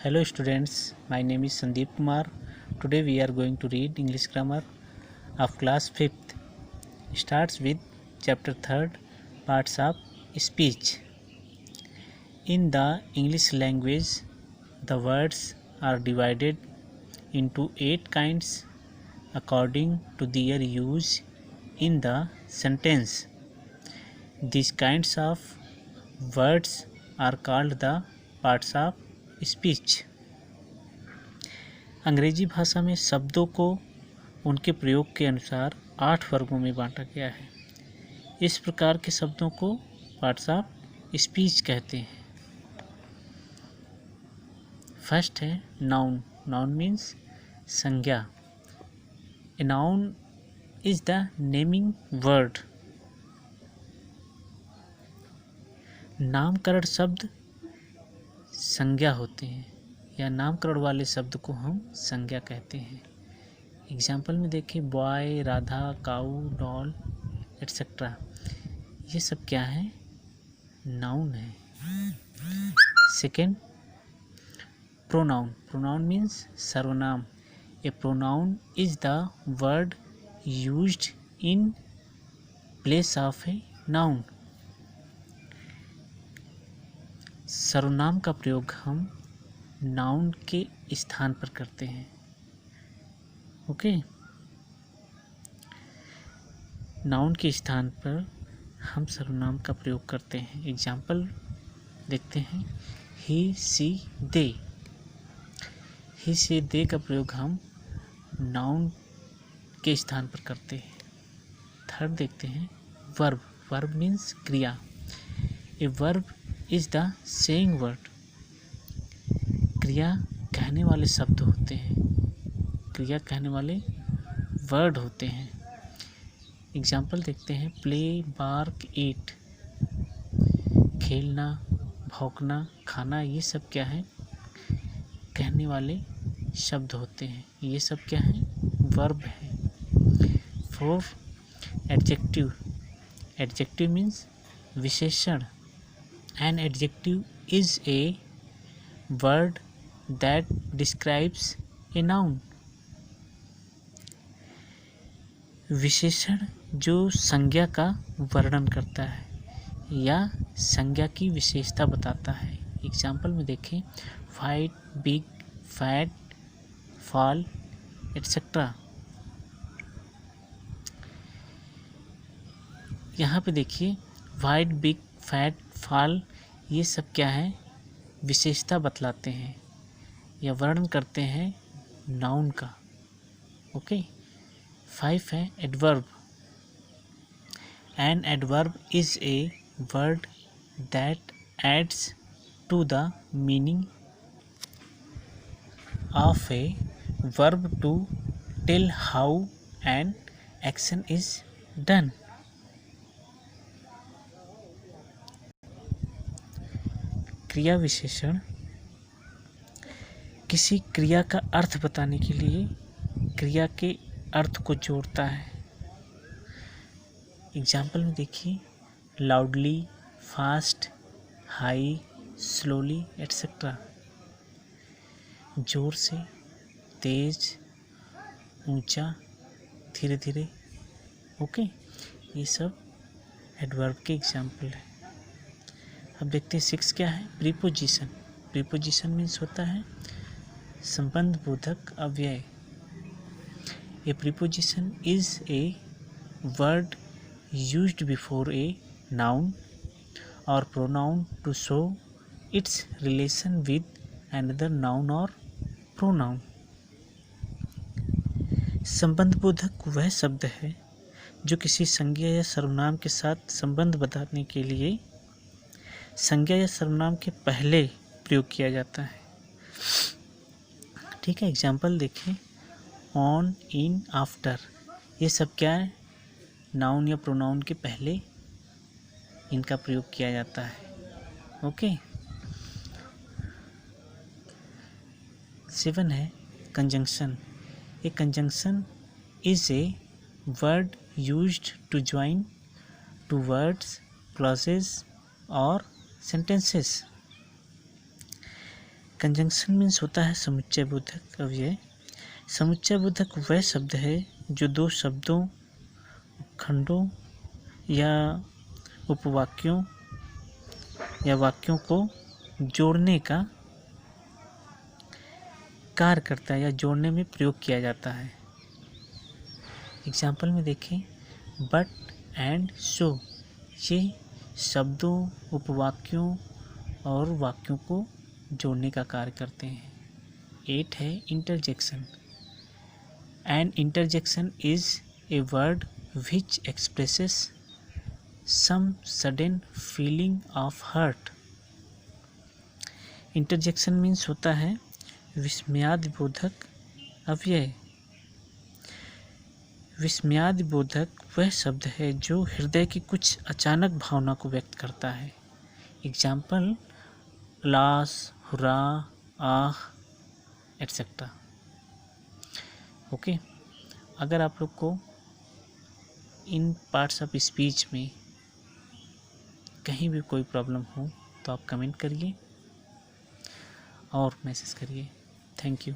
Hello students, my name is Sandeep Kumar. Today we are going to read English grammar of class 5th. Starts with chapter 3rd, parts of speech. In the English language, the words are divided into 8 kinds according to their use in the sentence. These kinds of words are called the parts of speech. अंग्रेजी भाषा में शब्दों को उनके प्रयोग के अनुसार 8 वर्गों में बांटा गया है। इस प्रकार के शब्दों को पार्ट्स ऑफ स्पीच कहते हैं। फर्स्ट है नाउन। नाउन मीन्स संज्ञा। A noun is the naming word. नामकरण शब्द संज्ञा होते हैं या नामकरण वाले शब्द को हम संज्ञा कहते हैं। एग्जाम्पल में देखें, बॉय, राधा, काऊ, डॉल एटसेट्रा, ये सब क्या है? नाउन है। Second, pronoun. प्रोनाउन मीन्स सर्वनाम। A pronoun is the word used in place of a noun. सर्वनाम का प्रयोग हम नाउन के स्थान पर करते हैं। ओके, नाउन के स्थान पर हम सर्वनाम का प्रयोग करते हैं। एग्जाम्पल देखते हैं, ही, सी, दे। ही, सी, दे का प्रयोग हम नाउन के स्थान पर करते हैं। थर्ड देखते हैं, वर्ब। वर्ब मीन्स क्रिया। A verb is the saying word. क्रिया कहने वाले शब्द होते हैं, क्रिया कहने वाले वर्ड होते हैं। एग्जाम्पल देखते हैं, प्ले, बार्क, ईट। खेलना, भौंकना, खाना, ये सब क्या है? कहने वाले शब्द होते हैं। ये सब क्या है? वर्ब है। Fourth, adjective. एडजेक्टिव मीन्स विशेषण। An adjective is a word that describes a noun. विशेषण जो संज्ञा का वर्णन करता है या संज्ञा की विशेषता बताता है। एग्जाम्पल में देखें, white, big, fat, fall etcetera. यहाँ पे देखिए, वाइट, बिग, फैट, फॉल, ये सब क्या है? विशेषता बतलाते हैं या वर्णन करते हैं नाउन का। ओके। 5 है adverb. An adverb is a word that adds to the meaning of a verb to tell how an action is done. क्रिया विशेषण किसी क्रिया का अर्थ बताने के लिए क्रिया के अर्थ को जोड़ता है। एग्जाम्पल में देखिए, loudly, fast, high, slowly etcetera. जोर से, तेज, ऊंचा, धीरे धीरे। ओके, ये सब एडवर्ब के एग्जाम्पल है। अब देखते हैं 6 क्या है? प्रीपोजिशन। प्रीपोजिशन मीन्स होता है संबंध बोधक अव्यय। A preposition is a word used before a noun or pronoun to show its relation with another noun or pronoun. संबंध बोधक वह शब्द है जो किसी संज्ञा या सर्वनाम के साथ संबंध बताने के लिए संज्ञा या सर्वनाम के पहले प्रयोग किया जाता है। ठीक है, एग्जाम्पल देखें, ऑन, इन, आफ्टर, ये सब क्या है? नाउन या प्रोनाउन के पहले इनका प्रयोग किया जाता है। ओके। 7 है conjunction. A conjunction is a word used to join two words, clauses और sentences। कंजंक्शन मीन्स होता है समुच्चय बोधक अव्यय। समुच्चय बोधक वह शब्द है जो दो शब्दों, खंडों या उपवाक्यों या वाक्यों को जोड़ने का कार्य करता है या जोड़ने में प्रयोग किया जाता है। एग्जाम्पल में देखें, बट एंड सो, ये शब्दों, उपवाक्यों और वाक्यों को जोड़ने का कार्य करते हैं। 8 है interjection. An interjection is a word which expresses some sudden feeling of hurt. Interjection means होता है विस्मयादि बोधक अव्यय। विस्मयादि बोधक वह शब्द है जो हृदय की कुछ अचानक भावना को व्यक्त करता है। एग्जाम्पल, लाश, हुर्रा, आह, एट्सेट्रा। ओके, अगर आप लोग को इन पार्ट्स ऑफ स्पीच में कहीं भी कोई प्रॉब्लम हो तो आप कमेंट करिए और मैसेज करिए। Thank you.